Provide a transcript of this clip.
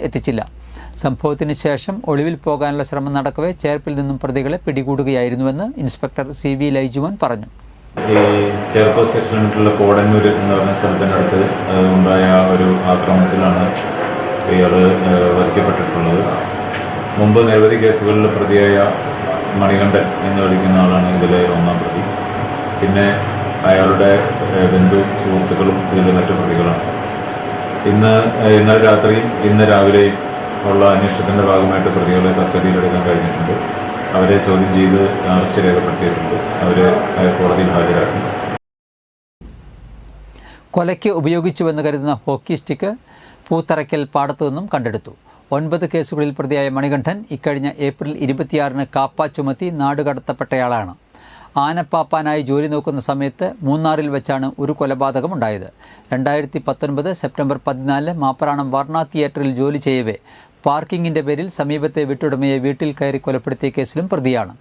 എത്തിച്ചില്ല. സംഭവത്തിന് ശേഷം ഒളിവിൽ പോകാനുള്ള ശ്രമം നടക്കവേ ചേർപ്പിൽ നിന്നും പ്രതികളെ പിടികൂടുകയായിരുന്നുവെന്ന് ഇൻസ്പെക്ടർ CV ലൈജുമോൻ പറഞ്ഞു. ഈ ചേർപ്പ് സെക്ഷനിലുള്ള കോടന്നൂർ എന്ന് പറഞ്ഞ സ്ഥലത്തിനടുത്ത് ഉണ്ടായ ഒരു ആക്രമണത്തിലാണ് ഇയാൾ വധിക്കപ്പെട്ടിട്ടുള്ളത്. മുമ്പ് നിരവധി കേസുകളിൽ പ്രതിയായ മണികണ്ഠൻ എന്ന് വിളിക്കുന്ന ആളാണ് ഇതിലെ ഒന്നാം പ്രതി. പിന്നെ അയാളുടെ ബന്ധു സുഹൃത്തുക്കളും ഇതിലെ മറ്റു പ്രതികളാണ്. ഇന്നലെ രാത്രിയും ഇന്ന് രാവിലെയും ഉള്ള അന്വേഷണത്തിൻ്റെ ഭാഗമായിട്ട് പ്രതികളെ കസ്റ്റഡിയിലെടുക്കാൻ കഴിഞ്ഞിട്ടുണ്ട്. അവരെ ചോദ്യം ചെയ്ത് അറസ്റ്റ് രേഖപ്പെടുത്തിയിട്ടുണ്ട്. അവരെ കോടതിയിൽ ഹാജരാക്കി. കൊലയ്ക്ക് ഉപയോഗിച്ചുവെന്ന് കരുതുന്ന ഹോക്കി സ്റ്റിക്ക് പൂത്തറയ്ക്കൽ പാടത്തു നിന്നും കണ്ടെടുത്തു. 9 കേസുകളിൽ പ്രതിയായ മണികണ്ഠൻ ഇക്കഴിഞ്ഞ ഏപ്രിൽ 26-ന് കാപ്പ ചുമത്തി നാടുകടത്തപ്പെട്ടയാളാണ്. ആനപ്പാപ്പാനായി ജോലി നോക്കുന്ന സമയത്ത് മൂന്നാറിൽ വെച്ചാണ് ഒരു കൊലപാതകമുണ്ടായത്. 2019 സെപ്റ്റംബർ 14 മാപ്പറാണം വർണ്ണ തിയേറ്ററിൽ ജോലി ചെയ്യവേ പാർക്കിങ്ങിന്റെ പേരിൽ സമീപത്തെ വീട്ടുടമയെ വീട്ടിൽ കയറി കൊലപ്പെടുത്തിയ കേസിലും പ്രതിയാണ്.